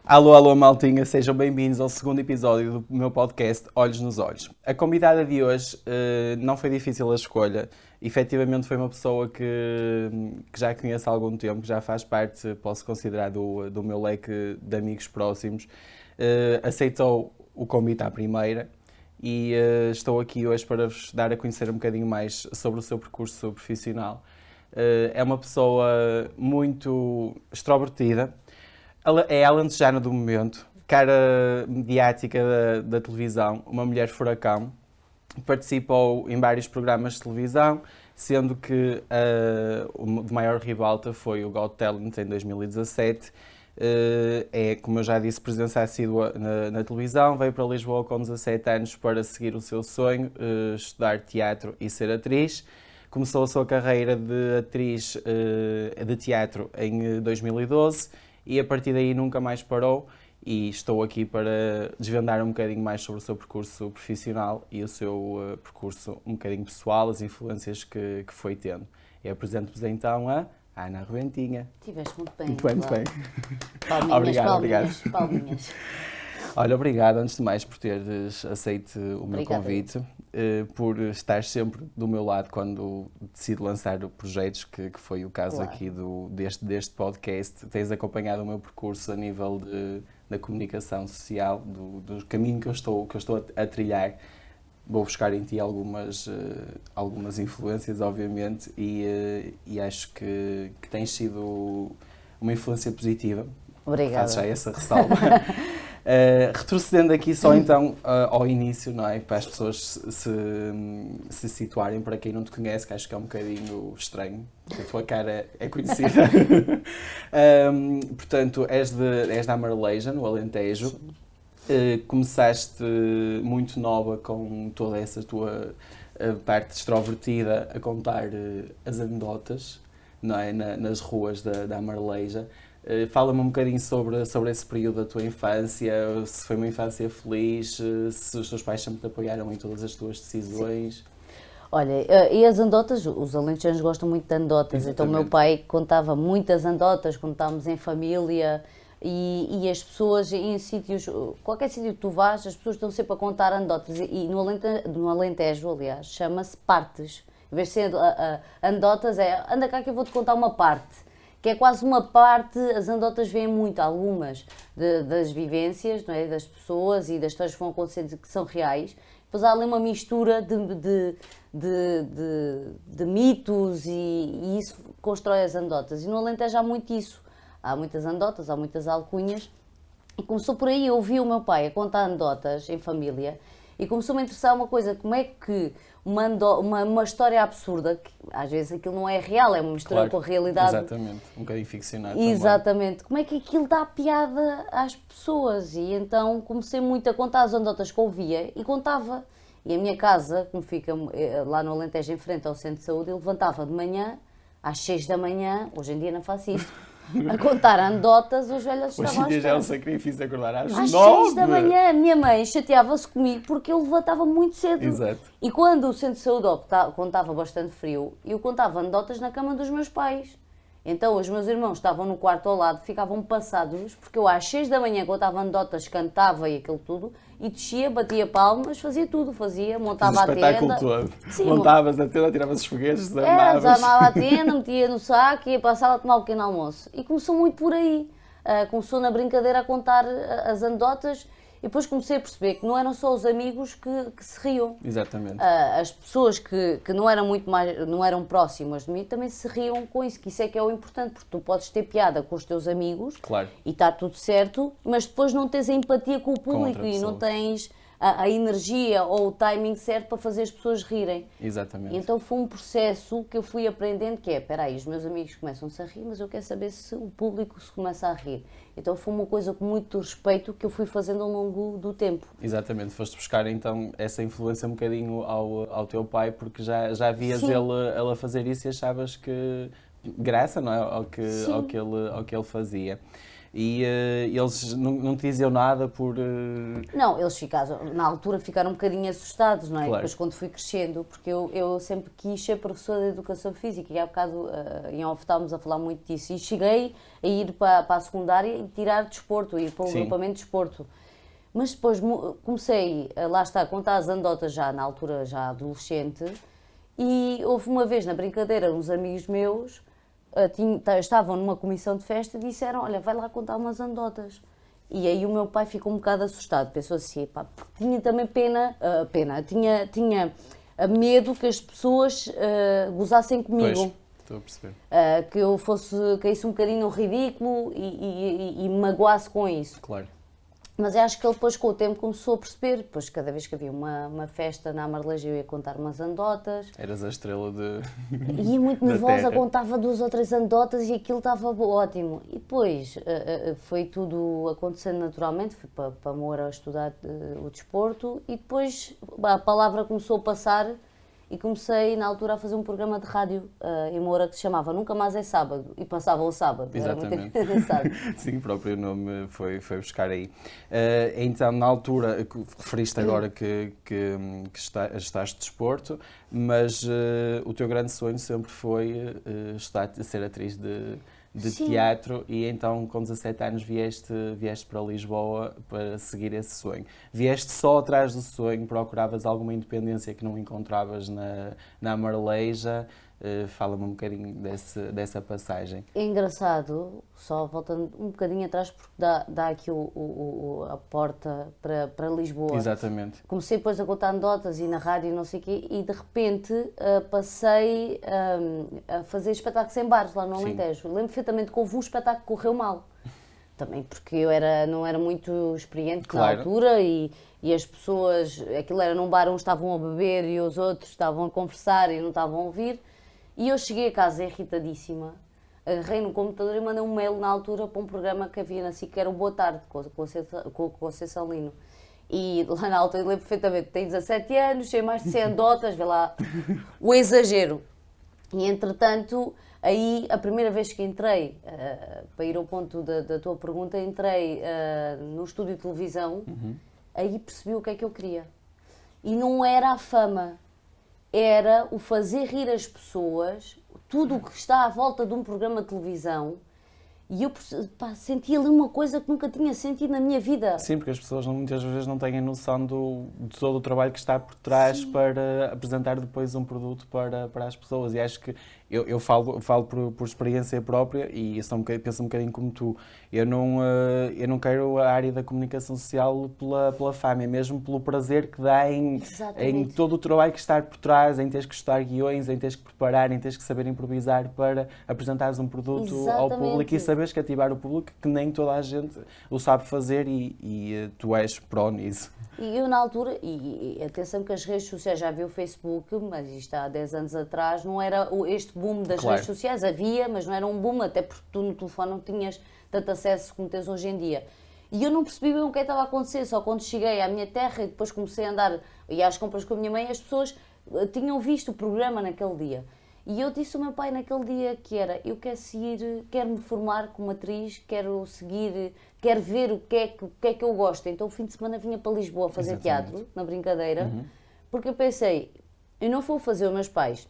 Alô, alô, maltinha, sejam bem-vindos ao segundo episódio do meu podcast Olhos nos Olhos. A convidada de hoje não foi difícil a escolha, efetivamente foi uma pessoa que já conheço há algum tempo, que já faz parte, posso considerar, do meu leque de amigos próximos. Aceitou o convite à primeira e estou aqui hoje para vos dar a conhecer um bocadinho mais sobre o seu percurso profissional. É uma pessoa muito extrovertida. É a alentejana do momento, cara mediática da televisão, uma mulher furacão. Participou em vários programas de televisão, sendo que o de maior ribalta foi o Got Talent em 2017. É, como eu já disse, presença assídua na televisão. Veio para Lisboa com 17 anos para seguir o seu sonho, estudar teatro e ser atriz. Começou a sua carreira de atriz de teatro em 2012. E a partir daí nunca mais parou e estou aqui para desvendar um bocadinho mais sobre o seu percurso profissional e o seu percurso um bocadinho pessoal, as influências que foi tendo. E apresento-vos então a Ana Rebentinha. Estiveste muito bem. Muito bem, muito bem. Palminhas, Obrigado, palminhas, obrigado. palminhas. Olha, obrigado antes de mais por teres aceito o meu Obrigada. convite, por estar sempre do meu lado quando decido lançar projetos, que foi o caso Claro. aqui deste podcast. Tens acompanhado o meu percurso a nível da comunicação social, do caminho que eu estou a trilhar. Vou buscar em ti algumas influências, obviamente, e acho que tens sido uma influência positiva. Obrigada. Faço já essa ressalva. Retrocedendo aqui só então ao início, não é? Para as pessoas se situarem, para quem não te conhece, que acho que é um bocadinho estranho, porque a tua cara é conhecida. Portanto, és da Amareleja, no Alentejo. Começaste muito nova com toda essa tua parte extrovertida a contar as anedotas, não é? Nas ruas da Amareleja. Fala-me um bocadinho sobre esse período da tua infância, se foi uma infância feliz, se os teus pais sempre te apoiaram em todas as tuas decisões. Sim. Olha, e as anedotas, os alentejanos gostam muito de anedotas, Exatamente. então o meu pai contava muitas anedotas quando estávamos em família e as pessoas em sítios, qualquer sítio que tu vás, as pessoas estão sempre a contar anedotas e no Alentejo, aliás, chama-se partes. Em vez de ser anedotas, anda cá que eu vou-te contar uma parte. Que é quase uma parte, as anedotas vêm muito, algumas, das vivências, não é? Das pessoas e das histórias que vão acontecendo que são reais. Depois há ali uma mistura de mitos e isso constrói as anedotas. E no Alentejo há muito isso. Há muitas anedotas, há muitas alcunhas. E começou por aí, eu ouvi o meu pai a contar anedotas em família e começou-me a interessar uma coisa, como é que uma história absurda, que às vezes aquilo não é real, é uma mistura Claro, com a realidade. Exatamente, um bocadinho ficcionado Exatamente, como é que aquilo dá piada às pessoas? E então comecei muito a contar as anedotas que ouvia e contava. E a minha casa, como fica lá no Alentejo em frente ao centro de saúde, eu levantava de manhã, às 6 da manhã, hoje em dia não faço isso, a contar anedotas, os velhos também. estavam Hoje em dia já é um espera. sacrifício acordar às Às 9. 6 da manhã, a minha mãe chateava-se comigo porque eu levantava muito cedo. Exato. E quando o centro de saúde quando estava bastante frio, eu contava anedotas na cama dos meus pais. Então os meus irmãos estavam no quarto ao lado, ficavam passados, porque eu às 6 da manhã contava anedotas, cantava e aquilo tudo, e descia, batia palmas, fazia tudo, montava a espetáculo tenda. todo. Sim, Montavas a tenda, tiravas os foguetes, desarmava a tenda, metia no saco e ia para a sala a tomar um pequeno almoço. E começou muito por aí. Começou na brincadeira a contar as anedotas e depois comecei a perceber que não eram só os amigos que se riam. Exatamente. As pessoas que não eram não eram próximas de mim também se riam com isso, que isso é que é o importante, porque tu podes ter piada com os teus amigos, Claro. e está tudo certo, mas depois não tens a empatia com o público e não tens a energia ou o timing certo para fazer as pessoas rirem. Exatamente. E então foi um processo que eu fui aprendendo que espera aí, os meus amigos começam-se a rir, mas eu quero saber se o público se começa a rir. Então foi uma coisa com muito respeito que eu fui fazendo ao longo do tempo. Exatamente, foste buscar então essa influência um bocadinho ao teu pai, porque já vias ele a fazer isso e achavas que graça, não é? Ao que ele fazia. E eles não te diziam nada por... Não, eles ficaram, na altura ficaram um bocadinho assustados, não é? Claro. Depois quando fui crescendo, porque eu sempre quis ser professora de Educação Física e há bocado em off estávamos a falar muito disso e cheguei a ir para a secundária e tirar desporto, ir para o Sim. agrupamento de desporto. Mas depois comecei, lá está, a contar as anedotas já na altura, já adolescente, e houve uma vez na brincadeira, uns amigos meus estavam numa comissão de festa e disseram, olha, vai lá contar umas anedotas. E aí o meu pai ficou um bocado assustado, pensou assim, pá, porque tinha também tinha medo que as pessoas gozassem comigo. Pois, estou a perceber. Que eu caísse um bocadinho no ridículo e me magoasse com isso. Claro. Mas eu acho que ele depois com o tempo começou a perceber, depois cada vez que havia uma festa na Amareleja eu ia contar umas anedotas. Eras a estrela de... E ia muito da nervosa, terra. contava 2 ou 3 anedotas e aquilo estava ótimo. E depois foi tudo acontecendo naturalmente, fui para Moura a estudar o desporto e depois a palavra começou a passar e comecei na altura a fazer um programa de rádio em Moura que se chamava Nunca Mais é Sábado e passava o sábado. Exatamente. Era muito engraçado. Sim, o próprio nome foi buscar aí. Então, na altura, referiste agora que estás de desporto, mas o teu grande sonho sempre foi ser atriz de Sim. teatro e então com 17 anos vieste para Lisboa para seguir esse sonho. Vieste só atrás do sonho, procuravas alguma independência que não encontravas na Marleja. Fala-me um bocadinho dessa passagem. É engraçado, só voltando um bocadinho atrás, porque dá aqui a porta para Lisboa. Exatamente. Comecei depois a contar anedotas e na rádio e não sei o quê, e de repente passei a fazer espetáculos em bares lá no Sim. Alentejo. Lembro perfeitamente que houve um espetáculo que correu mal. Também porque eu não era muito experiente na Claro. altura e as pessoas, aquilo era num bar, uns estavam a beber e os outros estavam a conversar e não estavam a ouvir. E eu cheguei a casa irritadíssima, agarrei no computador e mandei um mail na altura para um programa que havia na SIC, que era o Boa Tarde, com o Conceição Lino. E lá na altura eu lembro perfeitamente, tenho 17 anos, sei mais de 100 anedotas, vê lá, o exagero. E entretanto, aí a primeira vez que entrei, para ir ao ponto da tua pergunta, entrei no estúdio de televisão, aí percebi o que é que eu queria. E não era a fama. Era o fazer rir as pessoas, tudo o que está à volta de um programa de televisão, e eu senti ali uma coisa que nunca tinha sentido na minha vida. Sim, porque as pessoas muitas vezes não têm a noção de todo o trabalho que está por trás. Sim. Para apresentar depois um produto para as pessoas. E acho que eu falo por experiência própria e penso um bocadinho como tu. Eu não quero a área da comunicação social pela fama, é mesmo pelo prazer que dá em todo o trabalho que está por trás, em teres que estudar guiões, em teres que preparar, em teres que saber improvisar para apresentares um produto ao público e saberes cativar o público, que nem toda a gente o sabe fazer e tu és pró nisso. E eu na altura, e atenção que as redes sociais, já vi o Facebook, mas isto há 10 anos atrás, não era este boom das redes sociais, havia, mas não era um boom, até porque tu no telefone não tinhas tanto acesso como tens hoje em dia. E eu não percebi bem o que estava a acontecer, só quando cheguei à minha terra e depois comecei a andar e às compras com a minha mãe, as pessoas tinham visto o programa naquele dia. E eu disse ao meu pai naquele dia que era, eu quero me formar como atriz, quero seguir, quero ver o que é que eu gosto. Então o fim de semana vinha para Lisboa fazer teatro, na brincadeira, porque eu pensei, eu não vou fazer os meus pais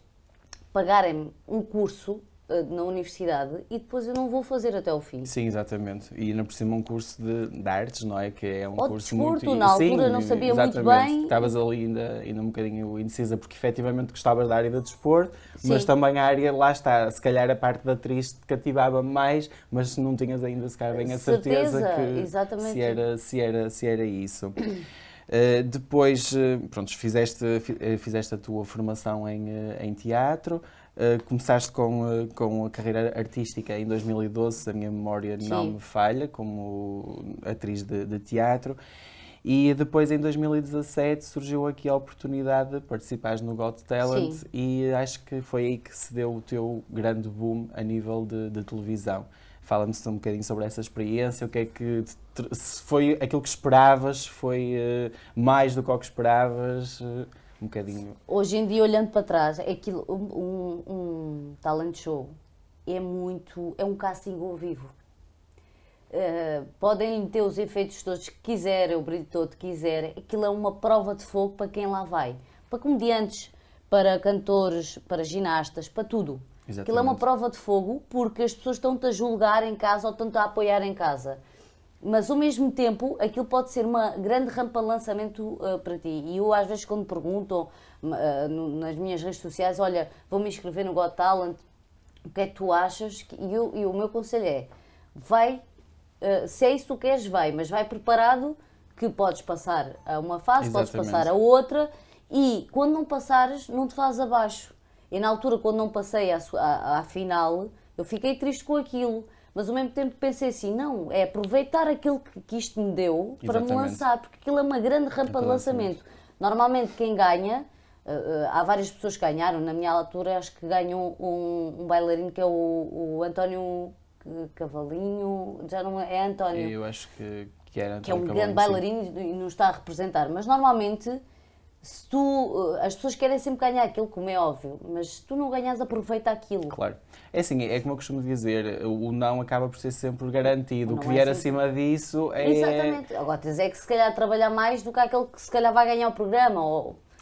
pagarem-me um curso na universidade e depois eu não vou fazer até ao fim. Sim, exatamente. E ainda por cima um curso de artes, não é? Que é um curso desporto, muito... na altura não sabia muito bem. Estavas ali ainda um bocadinho indecisa porque efetivamente gostavas da área de desporto, mas também a área, lá está, se calhar a parte da atriz te cativava mais, mas não tinhas ainda se calhar bem a certeza que se era isso. Depois, pronto, fizeste a tua formação em teatro. Começaste com a carreira artística em 2012, se a minha memória não me falha, como atriz de teatro. E depois, em 2017, surgiu aqui a oportunidade de participares no Got Talent e acho que foi aí que se deu o teu grande boom a nível de televisão. Fala-me um bocadinho sobre essa experiência, o que é que se foi aquilo que esperavas, foi mais do que o que esperavas, um bocadinho. Hoje em dia, olhando para trás, um talent show é um casting ao vivo. podem ter os efeitos todos que quiserem, o brilho todo que quiserem, aquilo é uma prova de fogo para quem lá vai. Para comediantes, para cantores, para ginastas, para tudo. Exatamente. Aquilo é uma prova de fogo porque as pessoas estão-te a julgar em casa ou estão-te a apoiar em casa. Mas ao mesmo tempo, aquilo pode ser uma grande rampa de lançamento para ti. E eu às vezes quando perguntam nas minhas redes sociais, olha, vou-me inscrever no Got Talent, o que é que tu achas? E o meu conselho é, vai, se é isso que tu queres, vai, mas vai preparado que podes passar a uma fase, podes passar a outra e quando não passares, não te fazes abaixo. E na altura, quando não passei à final, eu fiquei triste com aquilo. Mas ao mesmo tempo pensei assim, não, é aproveitar aquilo que isto me deu para me lançar, porque aquilo é uma grande rampa de lançamento. Normalmente quem ganha, há várias pessoas que ganharam, na minha altura acho que ganhou um bailarino que é o António Cavalinho, já não é António. Eu acho que era António que é um Cavalinho, grande bailarino e nos está a representar, mas normalmente as pessoas querem sempre ganhar aquilo, como é óbvio, mas se tu não ganhas, aproveita aquilo. Claro. É assim, é como eu costumo dizer, o não acaba por ser sempre garantido. O que Não é vier sempre. acima disso é... Exatamente. Agora tens é que se calhar trabalhar mais do que aquele que se calhar vai ganhar o programa.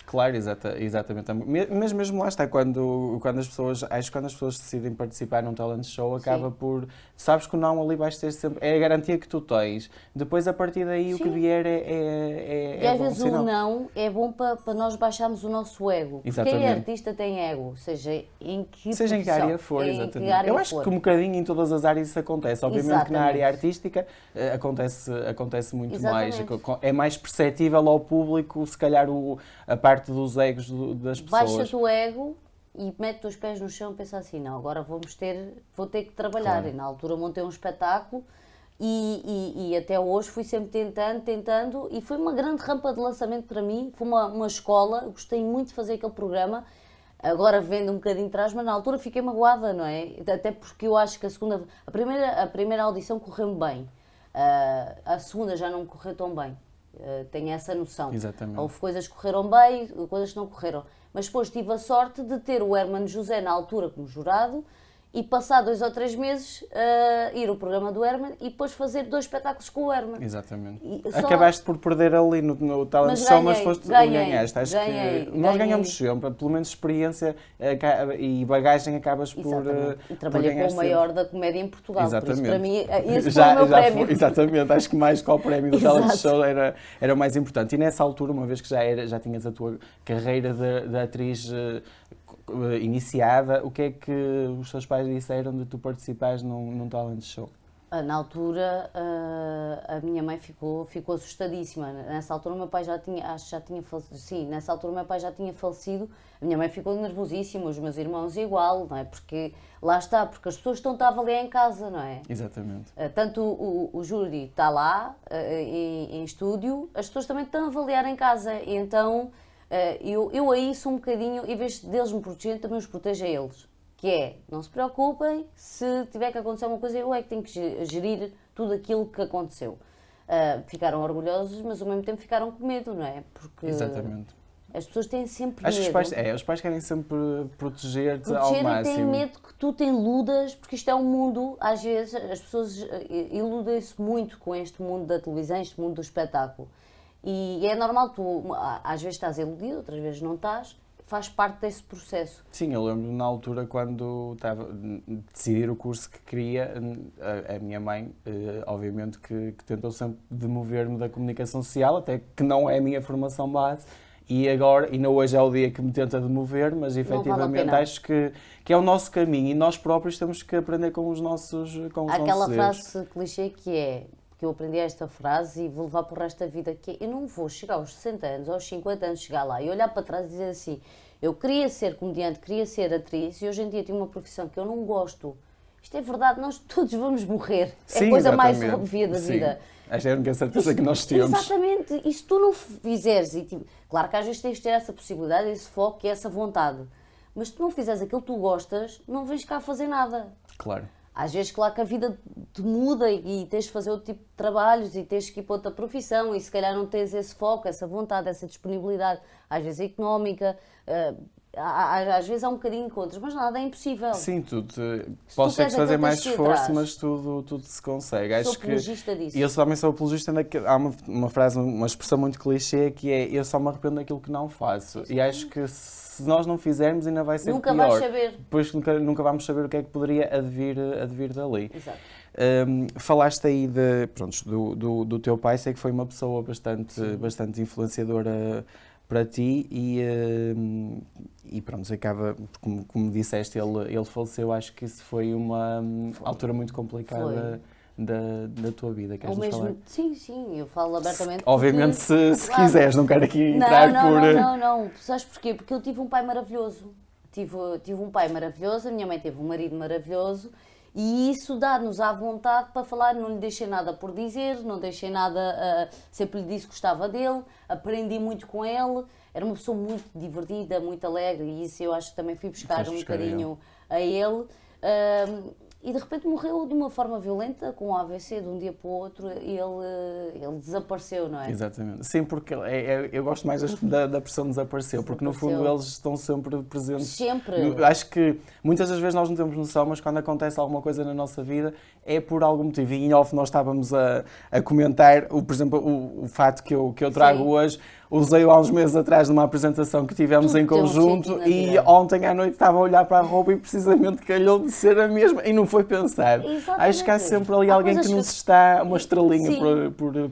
Claro, exatamente. Mas mesmo lá está, quando as pessoas, acho que quando as pessoas decidem participar num talent show, acaba por, sabes que o não ali vais ter sempre, é a garantia que tu tens. Depois, a partir daí, o que vier E às bom vezes sinal. o não é bom para nós baixarmos o nosso ego. Porque quem é artista tem ego, seja em que área for, exatamente. área Eu acho que um bocadinho em todas as áreas isso acontece. Obviamente que na área artística acontece muito mais. É mais perceptível ao público, se calhar, a parte dos egos das pessoas. Baixa-te o ego e mete os pés no chão e pensa assim, não, agora vou ter que trabalhar. Claro. E na altura montei um espetáculo e até hoje fui sempre tentando e foi uma grande rampa de lançamento para mim, foi uma escola, gostei muito de fazer aquele programa, agora vendo um bocadinho atrás, mas na altura fiquei magoada, não é? Até porque eu acho que a primeira audição correu-me bem, a segunda já não me correu tão bem. Tenho essa noção. Exatamente. Houve coisas que correram bem, coisas que não correram. Mas depois tive a sorte de ter o Hermano José na altura como jurado e passar 2 ou 3 meses ir ao programa do Herman e depois fazer 2 espetáculos com o Herman. Exatamente. Acabaste por perder ali no talent show, mas ganhaste. Acho que nós ganhamos sempre, pelo menos experiência e bagagem acabas por. E trabalhei com o maior da comédia em Portugal. Exatamente. Por isso, para mim, esse foi o meu prémio. Exatamente, acho que mais que o prémio do talent show era o mais importante. E nessa altura, uma vez que já tinhas a tua carreira de atriz iniciada, o que é que os teus pais disseram de tu participares num talent show? Na altura, a minha mãe ficou assustadíssima. Nessa altura, o meu pai já tinha falecido. Sim, nessa altura, o meu pai já tinha falecido. A minha mãe ficou nervosíssima, os meus irmãos igual, não é? Porque, lá está, porque as pessoas estão a avaliar em casa, não é? Exatamente. Tanto o júri está lá, em estúdio, as pessoas também estão a avaliar em casa. E então, eu aí sou um bocadinho, em vez deles me protegerem, também os protejo a eles. Que é, não se preocupem, se tiver que acontecer uma coisa, eu é que tenho que gerir tudo aquilo que aconteceu. Ficaram orgulhosos, mas ao mesmo tempo ficaram com medo, não é? Porque exatamente. as pessoas têm sempre Acho medo. Que os pais querem sempre proteger-te ao máximo. E têm medo que tu te iludas, porque isto é um mundo, às vezes, as pessoas iludem-se muito com este mundo da televisão, este mundo do espetáculo. E é normal, tu às vezes estás iludido, outras vezes não estás, faz parte desse processo. Sim, eu lembro na altura quando estava a decidir o curso que queria, a minha mãe, obviamente, que tentou sempre demover-me da comunicação social, até que não é a minha formação base, e ainda hoje é o dia que me tenta demover, mas efetivamente acho que é o nosso caminho e nós próprios temos que aprender com os nossos erros. Aquela frase clichê que é, que eu aprendi esta frase e vou levar para o resto da vida, que é, eu não vou chegar aos 60 anos, aos 50 anos, chegar lá e olhar para trás e dizer assim, eu queria ser comediante, queria ser atriz e hoje em dia tenho uma profissão que eu não gosto. Isto é verdade, nós todos vamos morrer. Sim, é a coisa mais exatamente. óbvia da vida. Esta é a única certeza que nós temos. Exatamente. E se tu não fizeres, claro que às vezes tens de ter essa possibilidade, esse foco e essa vontade, mas se tu não fizeres aquilo que tu gostas, não vens cá fazer nada. Claro. Às vezes, claro que a vida te muda e tens de fazer outro tipo de trabalhos e tens que ir para outra profissão e se calhar não tens esse foco, essa vontade, essa disponibilidade, às vezes económica, Às vezes há um bocadinho de contras, mas nada é impossível. Sim, Se podes tu ter queres, que fazer então mais tens que ir esforço, atrás. mas tudo se consegue. Sou Acho que apologista disso. eu também sou apologista há uma frase, uma expressão muito clichê que é eu só me arrependo daquilo que não faço. E acho que se nós não fizermos ainda vai ser Nunca pior. vais saber. Depois nunca vamos saber o que é que poderia advir dali. Exato. Falaste aí do teu pai, sei que foi uma pessoa bastante influenciadora para ti e pronto, acaba, como disseste, ele faleceu, acho que isso foi uma altura muito complicada da tua vida, queres nos falar? Sim, eu falo abertamente. Obviamente se Claro. quiseres, não quero aqui entrar Não. Sabes porquê? Porque eu tive um pai maravilhoso. Tive um pai maravilhoso, a minha mãe teve um marido maravilhoso e isso dá-nos à vontade para falar. Não lhe deixei nada por dizer, não deixei nada, sempre lhe disse que gostava dele, aprendi muito com ele. Era uma pessoa muito divertida, muito alegre e isso eu acho que também fui buscar um bocadinho a ele. E de repente morreu de uma forma violenta, com um AVC, de um dia para o outro, ele desapareceu, não é? Exatamente. Sim, porque eu gosto mais da expressão desapareceu, porque no fundo eles estão sempre presentes. Sempre. Acho que muitas das vezes nós não temos noção, mas quando acontece alguma coisa na nossa vida é por algum motivo. E em off nós estávamos a comentar, por exemplo, o fato que eu trago hoje. Usei-o há uns meses atrás numa apresentação que tivemos em conjunto e ontem à noite estava a olhar para a roupa e precisamente calhou de ser a mesma e não foi pensar. Exatamente. Acho que há sempre ali alguém que nos está, uma estrelinha,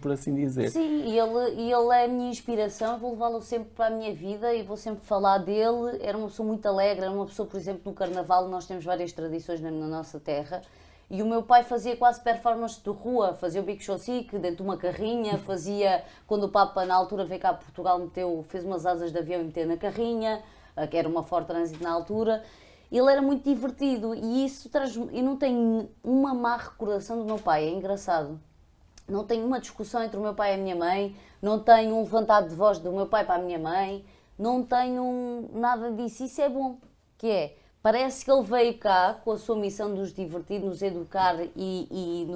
por assim dizer. Sim, e ele é a minha inspiração, eu vou levá-lo sempre para a minha vida e vou sempre falar dele. Era uma pessoa muito alegre, era uma pessoa, por exemplo, no Carnaval, nós temos várias tradições na nossa terra. E o meu pai fazia quase performance de rua, fazia o bico chocique dentro de uma carrinha, fazia, quando o Papa na altura veio cá a Portugal, fez umas asas de avião e meteu na carrinha, que era uma Ford Transit na altura. Ele era muito divertido e isso eu não tenho uma má recordação do meu pai, é engraçado. Não tenho uma discussão entre o meu pai e a minha mãe, não tenho um levantado de voz do meu pai para a minha mãe, não tenho nada disso, isso é bom, que é... Parece que ele veio cá com a sua missão de nos divertir, nos educar e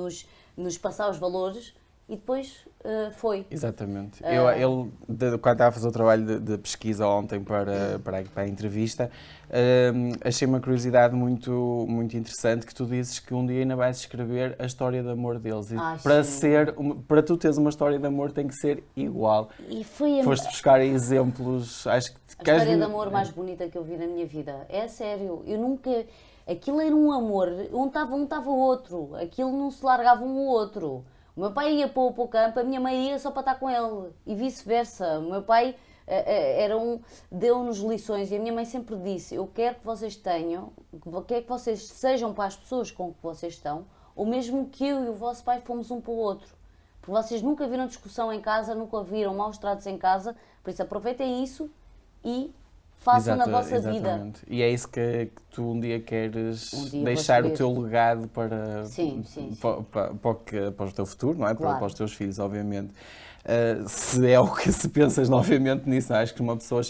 nos passar os valores e depois foi. Exatamente. Quando estava a fazer o trabalho de pesquisa ontem para a entrevista, achei uma curiosidade muito, muito interessante que tu dizes que um dia ainda vais escrever a história de amor deles. E para tu teres uma história de amor tem que ser igual. E foi Foste buscar exemplos, acho que... A história de amor mais bonita que eu vi na minha vida. É sério, eu nunca... Aquilo era um amor, um estava o outro, aquilo não se largava um ao outro. O meu pai ia para o campo, a minha mãe ia só para estar com ele e vice-versa. O meu pai deu-nos lições e a minha mãe sempre disse: eu quero que vocês tenham, quero que vocês sejam para as pessoas com que vocês estão, ou mesmo que eu e o vosso pai fomos um para o outro. Porque vocês nunca viram discussão em casa, nunca viram maus tratos em casa, por isso aproveitem isso e façam na vossa vida. E é isso que tu um dia queres deixar o teu legado para o teu futuro, não é? Claro. Para os teus filhos, obviamente. Se é o que se pensas novamente nisso, acho que uma pessoa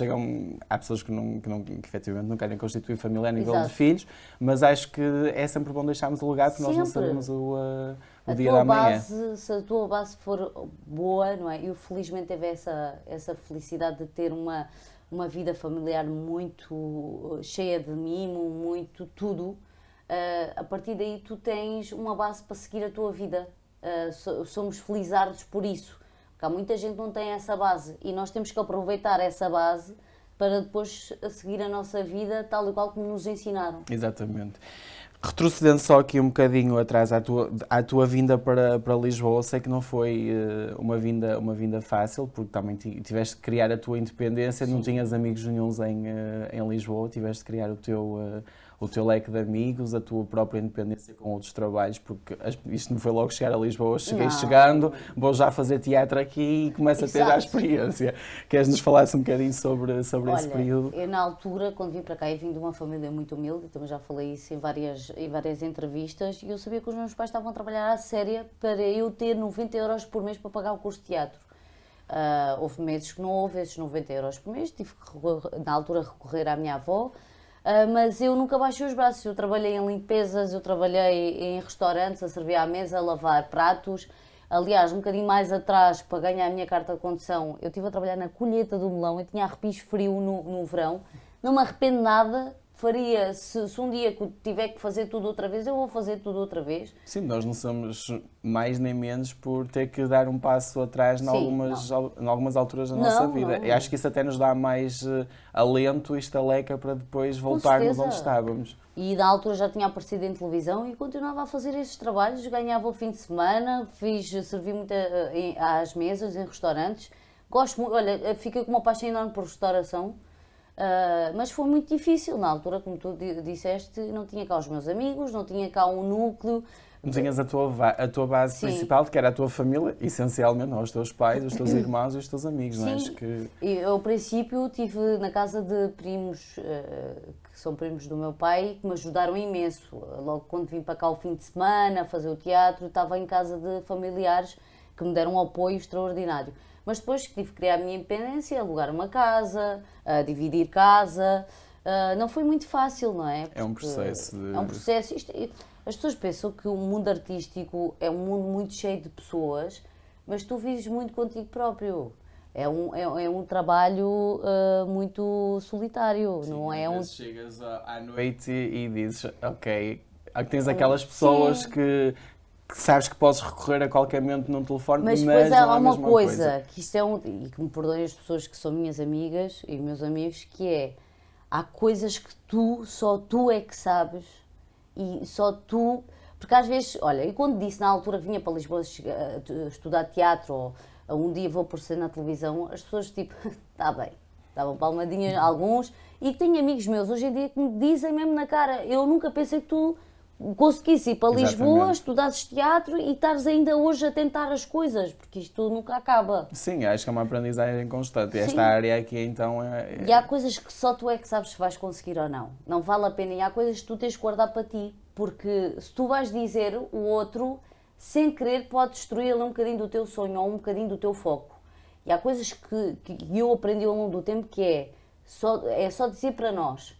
há pessoas que efetivamente não querem constituir família a nível de filhos, mas acho que é sempre bom deixarmos o legado porque nós não sabemos o dia da manhã. Se a tua base for boa, não é? Eu felizmente tive essa felicidade de ter uma vida familiar muito cheia de mimo, muito tudo. A partir daí tu tens uma base para seguir a tua vida. Somos felizardos por isso. Porque há muita gente que não tem essa base e nós temos que aproveitar essa base para depois seguir a nossa vida tal e qual como nos ensinaram. Exatamente. Retrocedendo só aqui um bocadinho atrás à tua vinda para Lisboa, sei que não foi uma vinda fácil, porque também tiveste de criar a tua independência, não tinhas amigos nenhuns em Lisboa, tiveste de criar o teu leque de amigos, a tua própria independência com outros trabalhos, porque isto não foi logo chegar a Lisboa, chegando, vou já fazer teatro aqui e começo a ter a experiência. Queres-nos falar um bocadinho sobre esse período? Eu na altura, quando vim para cá, eu vim de uma família muito humilde, também já falei isso em várias entrevistas, e eu sabia que os meus pais estavam a trabalhar à séria para eu ter 90 euros por mês para pagar o curso de teatro. Houve meses que não houve esses 90 euros por mês, tive que, na altura, recorrer à minha avó, mas eu nunca baixei os braços. Eu trabalhei em limpezas, eu trabalhei em restaurantes, a servir à mesa, a lavar pratos. Aliás, um bocadinho mais atrás, para ganhar a minha carta de condução, eu estive a trabalhar na colheita do melão, eu tinha arrepios frio no verão, não me arrependo nada. Faria, se um dia que tiver que fazer tudo outra vez, eu vou fazer tudo outra vez. Sim, nós não somos mais nem menos por ter que dar um passo atrás em algumas alturas da nossa vida. Não. Eu acho que isso até nos dá mais alento e estaleca para depois voltarmos onde estávamos. E na altura já tinha aparecido em televisão e continuava a fazer esses trabalhos, ganhava o fim de semana, servi muito às mesas em restaurantes. Gosto muito, olha, fiquei com uma paixão enorme por restauração. Mas foi muito difícil na altura, como tu disseste, não tinha cá os meus amigos, não tinha cá um núcleo. Não tinhas a tua base Sim. principal, que era a tua família, essencialmente, não, os teus pais, os teus irmãos e os teus amigos, Sim. não é? Acho que... Eu, ao princípio, estive na casa de primos, que são primos do meu pai, que me ajudaram imenso. Logo quando vim para cá o fim de semana, fazer o teatro, estava em casa de familiares que me deram um apoio extraordinário. Mas depois tive que criar a minha independência, alugar uma casa, dividir casa. Não foi muito fácil, não é? É um processo. É um processo. As pessoas pensam que o mundo artístico é um mundo muito cheio de pessoas, mas tu vives muito contigo próprio. É um trabalho muito solitário, Sim, não é às vezes chegas à noite e dizes, ok, tens aquelas Sim. pessoas que sabes que podes recorrer a qualquer momento num telefone, mas depois não é há a uma mesma coisa, que isto e que me perdoem as pessoas que são minhas amigas e meus amigos, que é, há coisas que só tu é que sabes e só tu, porque às vezes, olha, e quando disse na altura que vinha para Lisboa estudar teatro ou um dia vou aparecer na televisão, as pessoas tipo, está bem, davam palmadinhas alguns, e tenho amigos meus hoje em dia que me dizem mesmo na cara, eu nunca pensei que tu conseguisse ir para Lisboa, estudasses teatro e estares ainda hoje a tentar as coisas, porque isto nunca acaba. Sim, acho que é uma aprendizagem constante. Sim. Esta área aqui então E há coisas que só tu é que sabes se vais conseguir ou não. Não vale a pena. E há coisas que tu tens que guardar para ti, porque se tu vais dizer, o outro, sem querer, pode destruir ali um bocadinho do teu sonho ou um bocadinho do teu foco. E há coisas que eu aprendi ao longo do tempo que é só dizer para nós.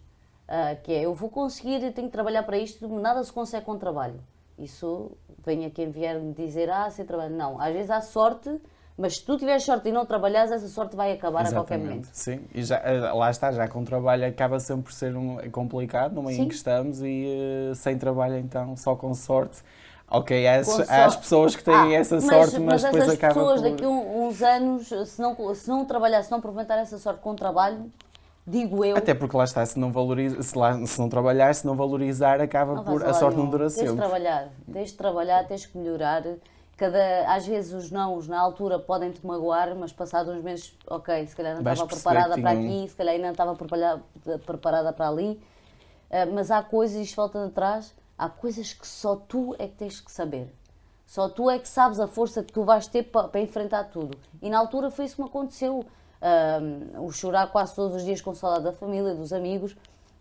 Que é, eu vou conseguir, eu tenho que trabalhar para isto, nada se consegue com trabalho. Isso, venha quem vier me dizer, sem trabalho. Não, às vezes há sorte, mas se tu tiveres sorte e não trabalhares, essa sorte vai acabar a qualquer momento. Sim, e lá está, já com trabalho acaba sempre por ser complicado no meio em que estamos e sem trabalho então, só com sorte. Ok, há as pessoas que têm essa sorte, mas depois acaba por... Mas essas pessoas daqui a uns anos, se não trabalhar, se não aproveitar essa sorte com trabalho, digo eu... Até porque lá está, se não trabalhar, se não valorizar, acaba por... A sorte não dura sempre. Tens de trabalhar, tens que melhorar. Às vezes os nãos na altura podem-te magoar, mas passados uns meses, ok, se calhar não estava preparada para aqui, se calhar ainda não estava preparada para ali. Mas há coisas, isto volta atrás, há coisas que só tu é que tens que saber. Só tu é que sabes a força que tu vais ter para enfrentar tudo. E na altura foi isso que me aconteceu. O chorar quase todos os dias com saudade da família, dos amigos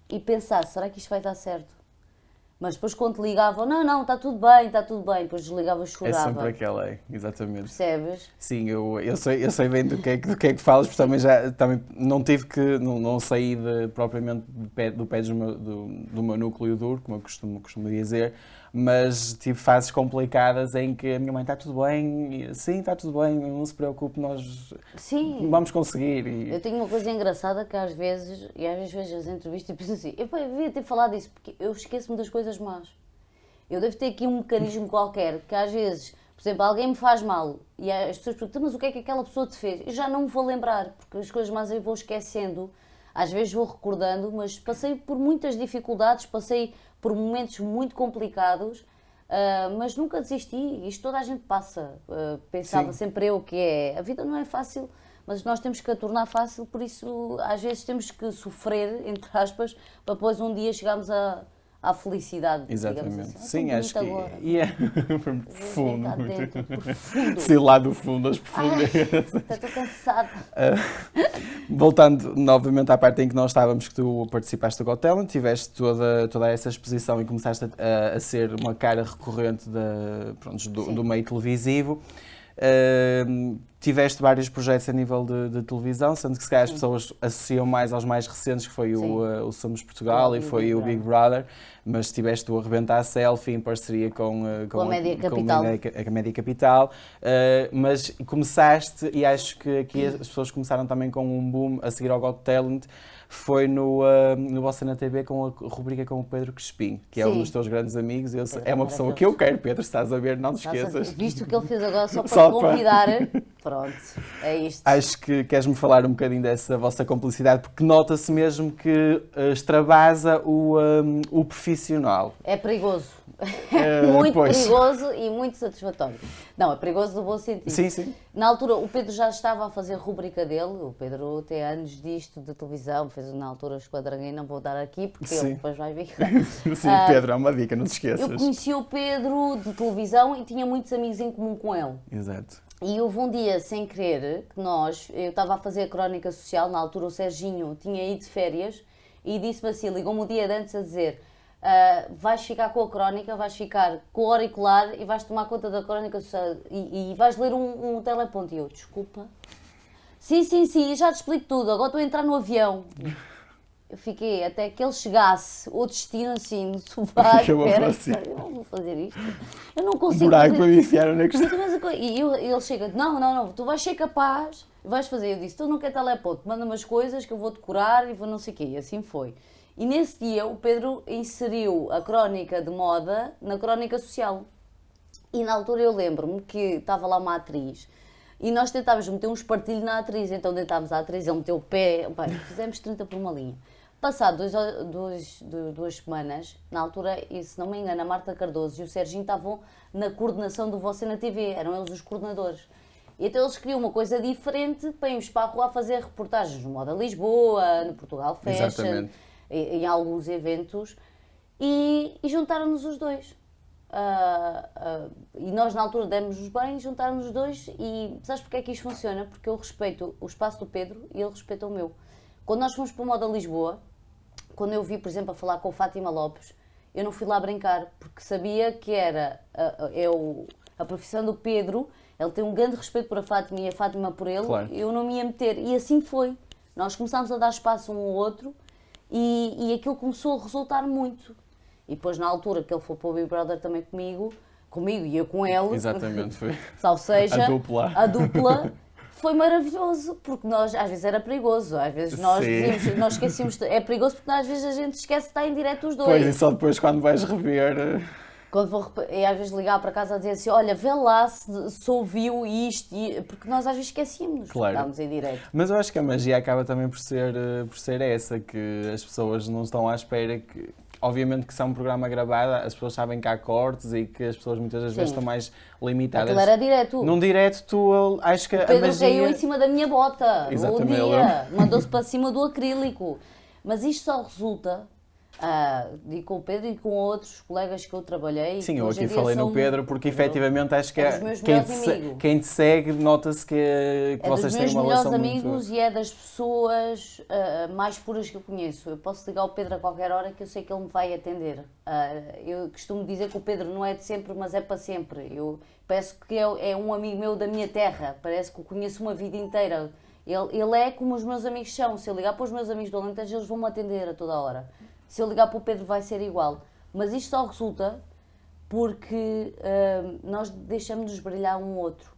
e pensar, será que isto vai dar certo? Mas depois quando te ligavam, não, está tudo bem, depois desligava e chorava. É sempre aquela, exatamente. Percebes? Sim, eu sei bem do que é que falas, porque também não tive que, não saí propriamente do pé do meu núcleo duro, como eu costumo dizer, mas tive fases complicadas em que a minha mãe está tudo bem, sim, está tudo bem, não se preocupe, nós vamos conseguir. Eu tenho uma coisa engraçada que às vezes vejo as entrevistas e penso assim, eu devia ter falado isso, porque eu esqueço-me das coisas más. Eu devo ter aqui um mecanismo qualquer, que às vezes, por exemplo, alguém me faz mal e as pessoas perguntam, mas o que é que aquela pessoa te fez? Eu já não me vou lembrar, porque as coisas más eu vou esquecendo, às vezes vou recordando, mas passei por muitas dificuldades, passei por momentos muito complicados, mas nunca desisti, isto toda a gente passa. Pensava sempre eu que a vida não é fácil, mas nós temos que a tornar fácil, por isso às vezes temos que sofrer, entre aspas, para depois um dia chegarmos à felicidade. Exatamente. Assim. Sim, acho que foi muito profundo. Profundo. Sim, lá do fundo, as profundezas. Estou cansada. Voltando novamente à parte em que nós estávamos, que tu participaste do Got Talent, tiveste toda essa exposição e começaste a ser uma cara recorrente do meio televisivo. tiveste vários projetos a nível de televisão, sendo que se calhar as pessoas associam mais aos mais recentes, que foi o Somos Portugal e foi o Big Brother, mas tiveste o Arrebenta a Selfie em parceria com a Média Capital. a Média Capital, mas começaste, e acho que aqui as pessoas começaram também com um boom a seguir ao Got Talent, foi no Você na TV com a rubrica com o Pedro Crespim, que é um dos teus grandes amigos. É uma pessoa que eu quero, Pedro, estás a ver, não te esqueças. Visto o que ele fez agora só para te convidar, pronto, é isto. Acho que queres-me falar um bocadinho dessa vossa cumplicidade, porque nota-se mesmo que extravasa o profissional. É perigoso. Muito perigoso e muito satisfatório. Não, é perigoso no bom sentido. Sim, sim. Na altura, o Pedro já estava a fazer a rubrica dele. O Pedro tem anos disto de televisão, fez na altura o Esquadranguinho, não vou dar aqui porque ele depois vai ver. Sim, Pedro, é uma dica, não te esqueças. Eu conheci o Pedro de televisão e tinha muitos amigos em comum com ele. Exato. E houve um dia, sem querer, que eu estava a fazer a crónica social, na altura o Serginho tinha ido de férias e disse-me assim, ligou-me o dia de antes a dizer: vais ficar com a crónica, vais ficar com o auricular e vais tomar conta da crónica social e vais ler um teleponto. E eu, desculpa? Sim, já te explico tudo, agora estou a entrar no avião. Eu fiquei até que ele chegasse ao destino assim, no sofá, eu não vou fazer isto, eu não consigo buraco para me enfiar onde é que está. E ele chega, não, tu vais ser capaz, vais fazer. Eu disse, tu não quer teleponto, manda-me as coisas que eu vou decorar e vou não sei o quê, e assim foi. E nesse dia o Pedro inseriu a crónica de moda na crónica social. E na altura eu lembro-me que estava lá uma atriz e nós tentávamos meter um espartilho na atriz, então deitámos a atriz, ele meteu o pé, bem, fizemos 30 por uma linha. Passado duas semanas, na altura, e se não me engano, a Marta Cardoso e o Serginho estavam na coordenação do Você na TV, eram eles os coordenadores. E então eles queriam uma coisa diferente para irmos para a rua a fazer reportagens no Moda Lisboa, no Portugal Fashion, em alguns eventos, e juntaram-nos os dois. E nós na altura demos-nos bem, juntaram-nos os dois e sabes porque é que isto funciona? Porque eu respeito o espaço do Pedro e ele respeita o meu. Quando nós fomos para o Moda Lisboa, quando eu vi, por exemplo, a falar com a Fátima Lopes, eu não fui lá brincar, porque sabia que era a profissão do Pedro, ele tem um grande respeito por a Fátima e a Fátima por ele, claro. Eu não me ia meter. E assim foi. Nós começámos a dar espaço um ao outro e aquilo começou a resultar muito. E depois, na altura que ele foi para o Big Brother também comigo e eu com ele. Exatamente, foi. Ou seja, a dupla. Foi maravilhoso, porque nós, às vezes era perigoso, às vezes nós esquecíamos, é perigoso porque às vezes a gente esquece de estar em direto os dois. Pois, e só depois quando vais rever... E às vezes ligar para casa a dizer assim, olha, vê lá se ouviu isto, porque nós às vezes esquecíamos, claro. Estávamos em direto. Mas eu acho que a magia acaba também por ser essa, que as pessoas não estão à espera que... Obviamente que se é um programa gravado, as pessoas sabem que há cortes e que as pessoas muitas das vezes estão mais limitadas. Aquilo era direto. Num direto, tu acho que o Pedro a magia... caiu em cima da minha bota, exatamente, um dia, mandou-se para cima do acrílico. Mas isto só resulta, e com o Pedro e com outros colegas que eu trabalhei... Sim, eu aqui falei no Pedro porque efetivamente acho que quem te segue nota-se que vocês têm uma relação muito... É dos meus melhores amigos e é das pessoas mais puras que eu conheço. Eu posso ligar ao Pedro a qualquer hora que eu sei que ele me vai atender. Eu costumo dizer que o Pedro não é de sempre, mas é para sempre. Eu parece que é um amigo meu da minha terra, parece que o conheço uma vida inteira. Ele é como os meus amigos são. Se eu ligar para os meus amigos do Alentejo, eles vão-me atender a toda a hora. Se eu ligar para o Pedro vai ser igual. Mas isto só resulta porque nós deixamos-nos brilhar um outro.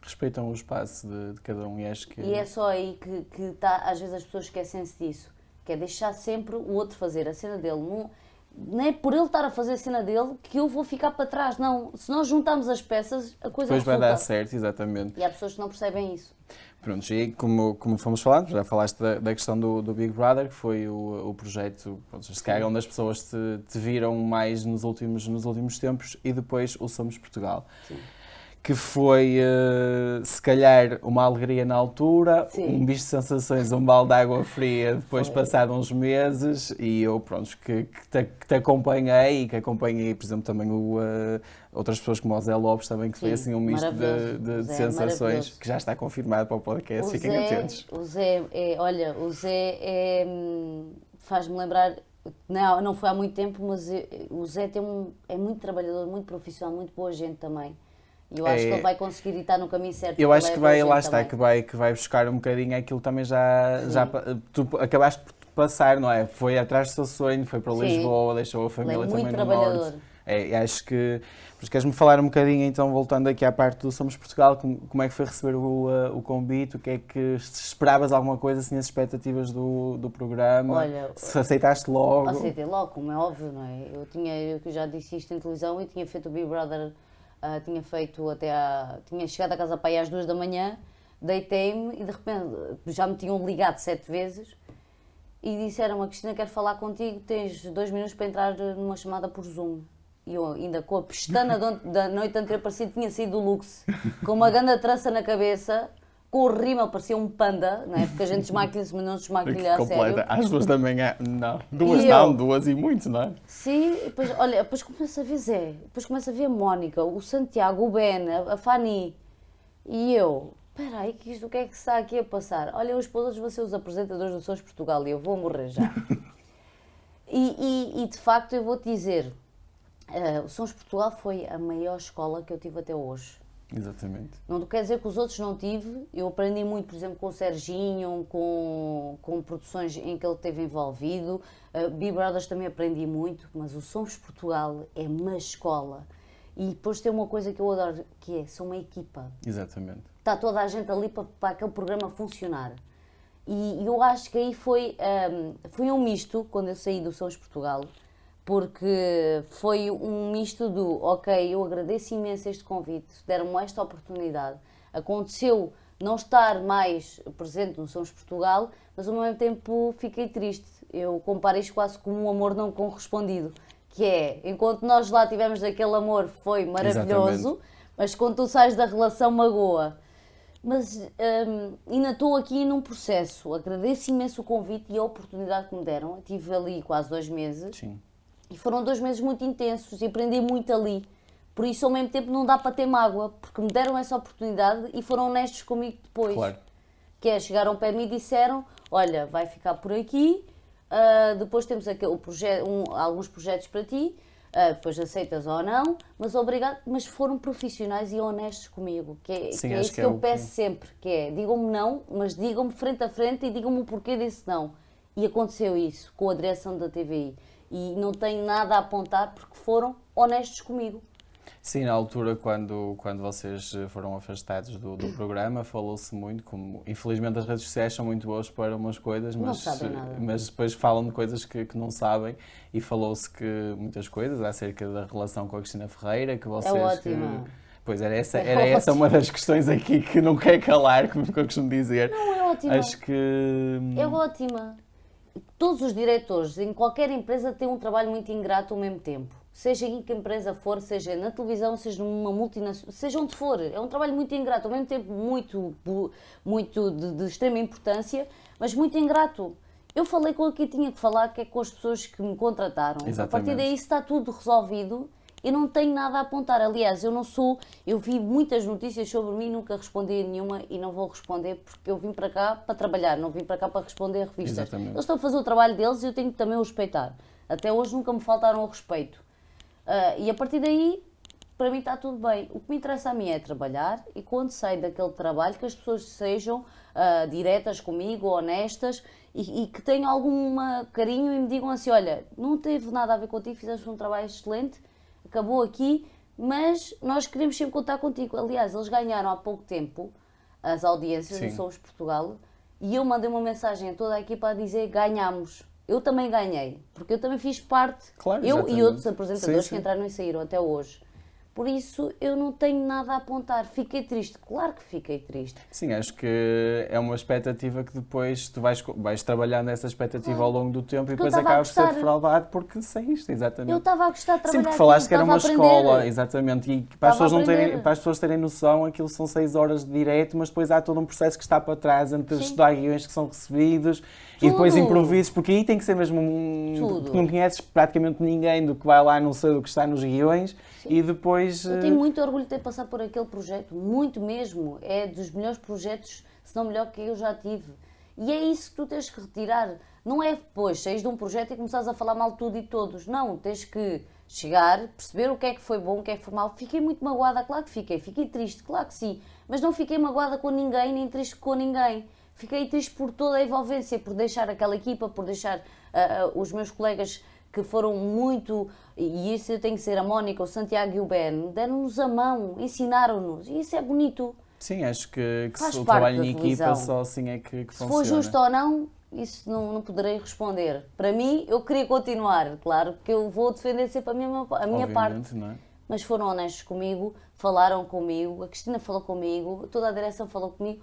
Respeitam o espaço de cada um e acho que... E é só aí que às vezes as pessoas esquecem-se disso. Que é deixar sempre o outro fazer a cena dele. Não é por ele estar a fazer a cena dele que eu vou ficar para trás. Não. Se nós juntarmos as peças, a coisa depois vai dar certo, exatamente. E há pessoas que não percebem isso. Pronto, e como fomos falando, já falaste da questão do Big Brother, que foi o projeto, se calhar onde as pessoas te viram mais nos últimos tempos, e depois o Somos Portugal. Sim. Que foi, se calhar, uma alegria na altura, sim. Um bicho de sensações, um balde de água fria, depois passado uns meses, e eu, pronto, que te acompanhei, e que acompanhei, por exemplo, também outras pessoas como o Zé Lopes, também, que foi assim um misto de sensações, que já está confirmado para o podcast, fiquem atentos. O Zé faz-me lembrar, não foi há muito tempo, mas o Zé é muito trabalhador, muito profissional, muito boa gente também. E eu acho que ele vai conseguir e está no caminho certo. Eu acho que vai, lá está, também. que vai buscar um bocadinho aquilo também tu acabaste por passar, não é? Foi atrás do seu sonho, foi para Sim. Lisboa, deixou a família Ele é muito também no trabalhador. Norte. E acho que, mas queres-me falar um bocadinho, então, voltando aqui à parte do Somos Portugal, como é que foi receber o convite, o que é que esperavas alguma coisa, assim, as expectativas do programa, Olha, se aceitaste logo? Aceitei logo, como é óbvio, não é? Eu já disse isto em televisão e tinha feito o Big Brother, tinha chegado a casa para aí às 2 da manhã, deitei-me e de repente já me tinham ligado 7 vezes e disseram-me: Cristina, quero falar contigo, tens 2 minutos para entrar numa chamada por Zoom. E eu ainda com a pestana da noite anterior parecia que tinha saído do Lux, com uma grande trança na cabeça, com o rímel, parecia um panda, não é? Porque a gente desmaquilha-se, mas não se desmaquilha a sério. Às 2 da manhã, não. Duas e muito, não é? Sim, depois, olha, depois começa a ver Zé, depois começa a ver a Mónica, o Santiago, o Ben, a Fanny. E eu, espera aí, o que é que está aqui a passar? Olha, os podres vão ser os apresentadores do Sons Portugal e eu vou morrer já. e de facto eu vou-te dizer, o Sons Portugal foi a maior escola que eu tive até hoje. Exatamente. Não quer dizer que os outros não tive. Eu aprendi muito, por exemplo, com o Serginho, com produções em que ele esteve envolvido. Big Brothers também aprendi muito, mas o Sons Portugal é uma escola. E depois tem uma coisa que eu adoro, que é, são uma equipa. Exatamente. Está toda a gente ali para aquele programa funcionar. E eu acho que aí foi um misto, quando eu saí do Sons Portugal, porque foi um misto do, ok, eu agradeço imenso este convite, deram-me esta oportunidade. Aconteceu não estar mais presente no Sons Portugal, mas ao mesmo tempo fiquei triste. Eu comparo isto quase como um amor não correspondido, que é, enquanto nós lá tivemos aquele amor, foi maravilhoso, exatamente, mas quando tu sais da relação, magoa. Mas ainda estou aqui num processo, agradeço imenso o convite e a oportunidade que me deram. Eu tive ali quase 2 meses. Sim. E foram 2 meses muito intensos e aprendi muito ali. Por isso, ao mesmo tempo, não dá para ter mágoa, porque me deram essa oportunidade e foram honestos comigo depois. Claro. Que é, chegaram para mim e disseram: olha, vai ficar por aqui, depois temos alguns projetos para ti, depois aceitas ou não, mas obrigado. Mas foram profissionais e honestos comigo, que é, sim, que é isso que eu peço sempre, que é, digam-me não, mas digam-me frente a frente e digam-me o porquê desse não. E aconteceu isso com a direção da TVI. E não tenho nada a apontar porque foram honestos comigo. Sim, na altura, quando vocês foram afastados do programa, falou-se muito, como infelizmente as redes sociais são muito boas para umas coisas, mas depois falam de coisas que não sabem, e falou-se que muitas coisas acerca da relação com a Cristina Ferreira, que vocês... É ótima. Pois, era essa uma das questões aqui que não quer calar, como eu costumo dizer. Não, é ótima. Acho que... É ótima. Todos os diretores em qualquer empresa têm um trabalho muito ingrato ao mesmo tempo. Seja em que empresa for, seja na televisão, seja numa multinacional, seja onde for. É um trabalho muito ingrato, ao mesmo tempo muito de extrema importância, mas muito ingrato. Eu falei com o que tinha que falar, que é com as pessoas que me contrataram. Exatamente. A partir daí está tudo resolvido. Eu não tenho nada a apontar. Aliás, eu vi muitas notícias sobre mim, nunca respondi a nenhuma e não vou responder porque eu vim para cá para trabalhar, não vim para cá para responder a revistas. Exatamente. Eles estão a fazer o trabalho deles e eu tenho que também o respeitar. Até hoje nunca me faltaram o respeito. E a partir daí, para mim está tudo bem. O que me interessa a mim é trabalhar e quando saio daquele trabalho que as pessoas sejam diretas comigo, honestas e que tenham algum carinho e me digam assim, olha, não teve nada a ver contigo, fizeste um trabalho excelente, acabou aqui, mas nós queremos sempre contar contigo. Aliás, eles ganharam há pouco tempo as audiências do Somos Portugal e eu mandei uma mensagem a toda a equipa a dizer ganhámos. Eu também ganhei, porque eu também fiz parte, claro, eu e outros apresentadores sim. que entraram e saíram até hoje. Por isso, eu não tenho nada a apontar. Fiquei triste, claro que fiquei triste. Sim, acho que é uma expectativa que depois tu vais trabalhando essa expectativa ao longo do tempo e depois acabas de ser defraudado porque saíste, exatamente. Eu estava a gostar de trabalhar. Sempre falaste que era uma escola, exatamente, e para as pessoas terem noção, aquilo são 6 horas de direto, mas depois há todo um processo que está para trás entre estudar guiões que são recebidos e depois improvisos, porque aí tem que ser mesmo porque não conheces praticamente ninguém do que vai lá, não sei do que está nos guiões. E depois... Eu tenho muito orgulho de ter passado por aquele projeto, muito mesmo. É dos melhores projetos, se não melhor que eu já tive. E é isso que tu tens que retirar. Não é depois saís de um projeto e começares a falar mal de tudo e todos. Não, tens que chegar, perceber o que é que foi bom, o que é que foi mau. Fiquei muito magoada, claro que fiquei triste, claro que sim, mas não fiquei magoada com ninguém, nem triste com ninguém. Fiquei triste por toda a envolvência, por deixar aquela equipa, por deixar os meus colegas que foram muito, e isso eu tenho que ser a Mónica, o Santiago e o Ben, deram-nos a mão, ensinaram-nos, e isso é bonito. Sim, acho que Faz o parte trabalho da em equipa televisão. só assim é que Se funciona. for justo ou não, isso não poderei responder. Para mim, eu queria continuar, claro, porque eu vou defender sempre a minha Obviamente, parte. não é? Mas foram honestos comigo, falaram comigo, a Cristina falou comigo, toda a direção falou comigo.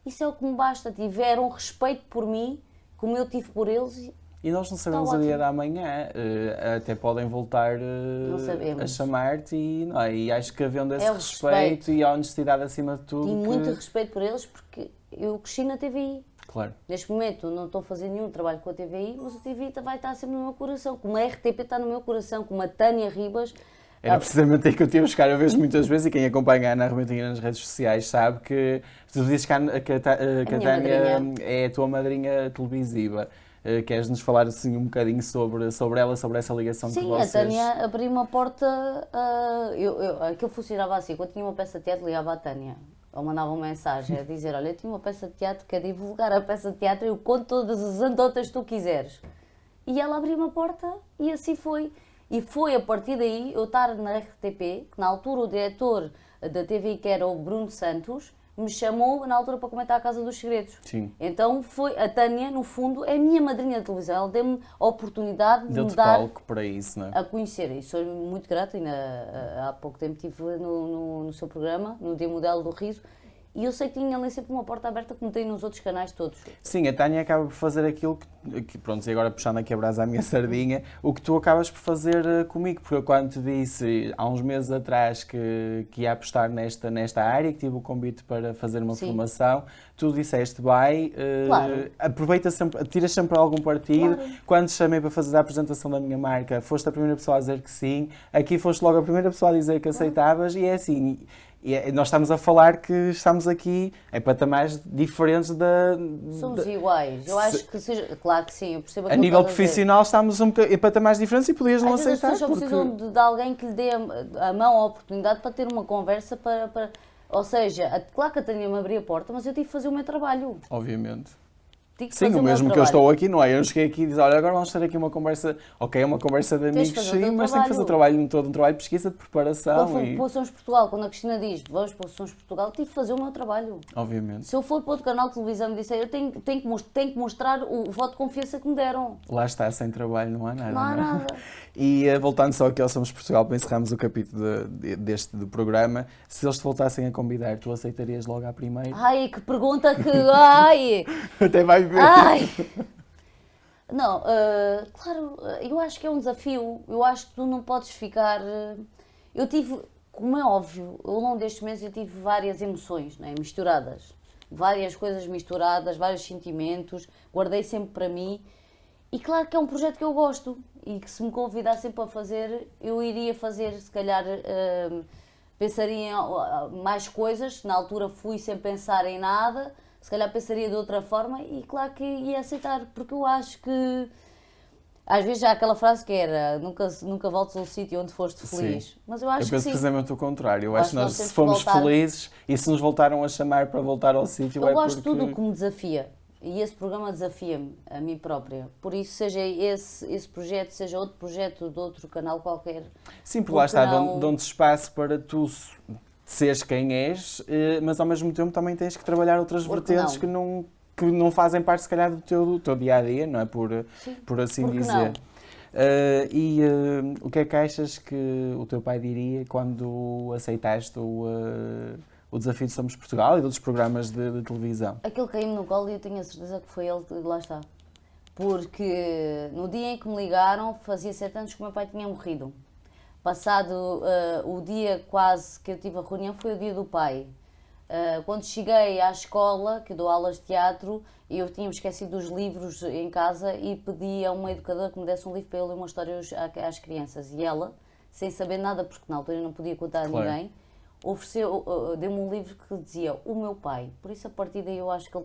Isso é o que me basta. Tiveram respeito por mim, como eu tive por eles. E nós não sabemos o dia da manhã, até podem voltar a chamar-te e acho que havendo esse respeito e a honestidade acima de tudo. E muito respeito por eles, porque eu cresci na TVI. Claro. Neste momento não estou a fazer nenhum trabalho com a TVI, mas a TVI vai estar sempre no meu coração, como a RTP está no meu coração, como a Tânia Ribas. Era precisamente aí que eu tinha a buscar. Eu vejo muitas vezes, e quem acompanha a Ana Armentinha nas redes sociais sabe que tu dizes que a Tânia é a tua madrinha televisiva. Queres-nos falar assim um bocadinho sobre ela, sobre essa ligação que vocês... Sim, a Tânia abriu uma porta... aquilo funcionava assim, quando tinha uma peça de teatro ligava à Tânia. Ou mandava uma mensagem a dizer, olha, eu tinha uma peça de teatro, quer divulgar a peça de teatro, eu conto todas as anedotas que tu quiseres. E ela abriu uma porta e assim foi. E foi a partir daí eu estar na RTP, que na altura o diretor da TV, que era o Bruno Santos, me chamou na altura para comentar a Casa dos Segredos. Sim. Então foi a Tânia, no fundo, é a minha madrinha de televisão. Ela deu-me a oportunidade de me dar palco para isso, não é? A conhecer. E sou muito grata. Ainda há pouco tempo estive no seu programa, no Dia Modelo do Riso. E eu sei que tinha ali sempre uma porta aberta, como tem nos outros canais todos. Sim, a Tânia acaba por fazer aquilo que pronto, e agora puxando aqui a brasa à minha sardinha, o que tu acabas por fazer comigo, porque eu quando te disse há uns meses atrás que ia apostar nesta área, que tive o convite para fazer uma formação, tu disseste, Claro. aproveita sempre, tiras sempre algum partido, Claro. Quando te chamei para fazer a apresentação da minha marca, foste a primeira pessoa a dizer que sim, aqui foste logo a primeira pessoa a dizer que aceitavas, e é assim... E nós estamos a falar que estamos aqui em patamares diferentes da... Somos iguais. Eu acho que seja... Claro que sim, eu percebo A nível profissional estamos em patamares diferentes e podias não aceitar. As pessoas só precisam de alguém que lhe dê a mão, a oportunidade para ter uma conversa para... Ou seja, claro que a Tânia me abriu a porta, mas eu tive que fazer o meu trabalho. Obviamente. Sim, o mesmo que eu estou aqui, não é? Eu não cheguei aqui e disse, olha, agora vamos ter aqui uma conversa, ok, é uma conversa de amigos, sim, mas tem que fazer o trabalho todo, um trabalho de pesquisa, de preparação. Quando for para o Sons de Portugal, quando a Cristina diz, vamos para o Sons de Portugal, tive que fazer o meu trabalho. Obviamente. Se eu for para outro canal de televisão e disser, eu tenho que mostrar o voto de confiança que me deram. Lá está, sem trabalho não há nada. Não há nada. E voltando só aqui ao Somos Portugal, para encerrarmos o capítulo do programa, se eles te voltassem a convidar, tu aceitarias logo à primeira? Ai, que pergunta que... Ai! Até vai ver. Ai! Não, claro, eu acho que é um desafio. Eu acho que tu não podes ficar... Eu tive, como é óbvio, ao longo destes meses eu tive várias emoções, não é? Misturadas. Várias coisas misturadas, vários sentimentos. Guardei sempre para mim. E claro que é um projeto que eu gosto. E que se me convidassem para fazer, eu iria fazer, se calhar... pensaria em mais coisas. Na altura fui sem pensar em nada. Se calhar pensaria de outra forma e claro que ia aceitar, porque eu acho que às vezes já há aquela frase que era nunca voltes ao sítio onde foste feliz. Sim. Mas eu acho que sim. Eu penso precisamente o contrário. Eu acho que nós, se fomos felizes e se nos voltaram a chamar para voltar ao sítio, eu gosto de tudo o que me desafia. E esse programa desafia-me, a mim própria. Por isso, seja esse projeto, seja outro projeto de outro canal qualquer. Sim, porque lá está, dão-te espaço para tu seres quem és, mas ao mesmo tempo também tens que trabalhar outras vertentes que não fazem parte, se calhar, do teu dia-a-dia, não é? Por assim dizer. O que é que achas que o teu pai diria quando aceitaste o desafio de Somos Portugal e de outros programas de televisão? Aquilo caiu-me no colo e eu tenho a certeza que foi ele que lá está. Porque no dia em que me ligaram, fazia 7 anos que o meu pai tinha morrido. Passado o dia quase que eu tive a reunião, foi o dia do pai. Quando cheguei à escola, que eu dou aulas de teatro, eu tinha esquecido os livros em casa e pedi a uma educadora que me desse um livro para eu ler uma história às crianças. E ela, sem saber nada, porque na altura eu não podia contar a ninguém, deu-me um livro que dizia o meu pai. Por isso, a partir daí, eu acho que ele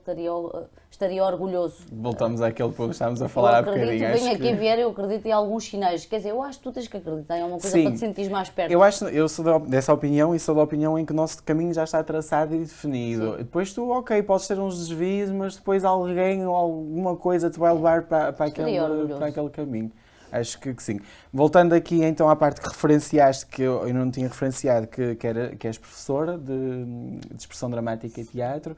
estaria orgulhoso. Voltamos àquele que estávamos a falar há bocadinho. Venha aqui ver, eu acredito em alguns sinais. Quer dizer, eu acho que tu tens que acreditar em alguma coisa para te sentires mais perto. Eu sou dessa opinião e sou da opinião em que o nosso caminho já está traçado e definido. Sim. Depois tu, ok, podes ter uns desvios, mas depois alguém ou alguma coisa te vai levar para aquele caminho. Acho que sim. Voltando aqui então à parte que referenciaste, que eu não tinha referenciado, que és professora de expressão dramática e teatro.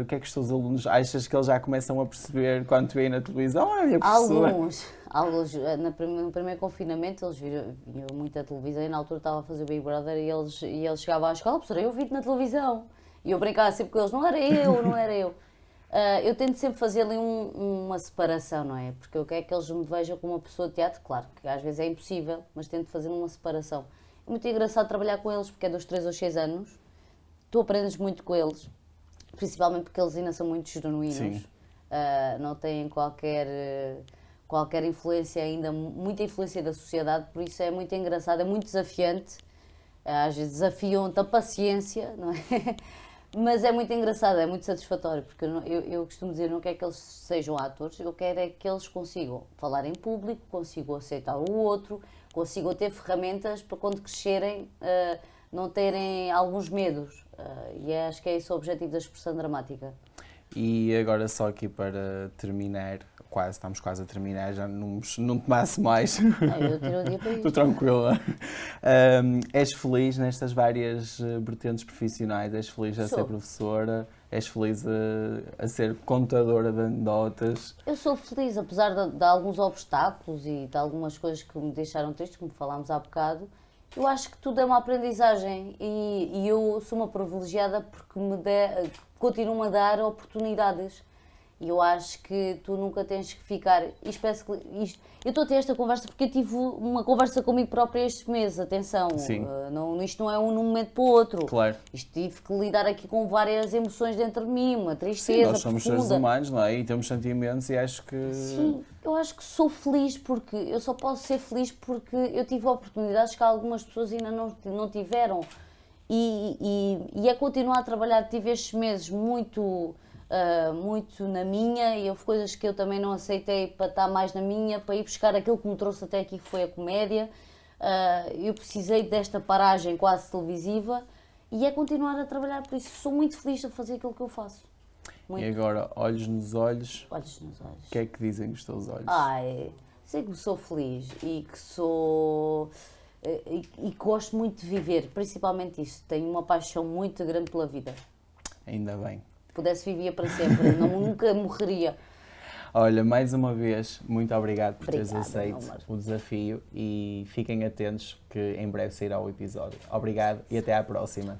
O que é que os teus alunos, achas que eles já começam a perceber quando te veem na televisão? Ah, minha professora. Alguns no primeiro confinamento, eles viram muita televisão e na altura estava a fazer o Big Brother e eles chegavam à escola, professora, eu vi-te na televisão. E eu brincava sempre com eles, não era eu. Eu tento sempre fazer ali uma separação, não é? Porque eu quero que eles me vejam como uma pessoa de teatro, claro, que às vezes é impossível, mas tento fazer uma separação. É muito engraçado trabalhar com eles, porque é dos 3 aos 6 anos, tu aprendes muito com eles, principalmente porque eles ainda são muito genuínos, não têm qualquer influência ainda, muita influência da sociedade, por isso é muito engraçado, é muito desafiante, às vezes desafiam-te a paciência, não é? Mas é muito engraçado, é muito satisfatório, porque eu costumo dizer, não quero que eles sejam atores, eu quero é que eles consigam falar em público, consigam aceitar o outro, consigam ter ferramentas para quando crescerem não terem alguns medos. E acho que é esse o objetivo da expressão dramática. E agora só aqui para terminar, estamos quase a terminar, já não tomasse mais. Eu tiro o dia para isso. Estou tranquila. És feliz nestas várias vertentes profissionais? És feliz a ser professora? És feliz a ser contadora de anedotas? Eu sou feliz, apesar de alguns obstáculos e de algumas coisas que me deixaram triste, como falámos há bocado. Eu acho que tudo é uma aprendizagem e eu sou uma privilegiada porque continuo a dar oportunidades. E eu acho que tu nunca tens que ficar... Eu estou a ter esta conversa porque eu tive uma conversa comigo própria estes meses, atenção. Sim. Isto não é num momento para o outro. Claro. Tive que lidar aqui com várias emoções dentro de mim, uma tristeza. Sim, nós somos seres humanos, não é? E temos sentimentos e acho que... Sim, eu acho que sou feliz porque... Eu só posso ser feliz porque eu tive oportunidades que algumas pessoas ainda não tiveram. E é continuar a trabalhar. Tive estes meses muito na minha e houve coisas que eu também não aceitei para estar mais na minha, para ir buscar aquilo que me trouxe até aqui, que foi a comédia. Eu precisei desta paragem quase televisiva e é continuar a trabalhar, por isso sou muito feliz a fazer aquilo que eu faço. Muito. E agora, olhos nos olhos. Olhos nos olhos. O que é que dizem os teus olhos? Sei que sou feliz e que sou... E gosto muito de viver, principalmente isto. Tenho uma paixão muito grande pela vida. Ainda bem. Pudesse vivia para sempre, nunca morreria. Olha, mais uma vez, muito obrigado por teres aceito o desafio e fiquem atentos que em breve sairá o episódio. Obrigado e até à próxima.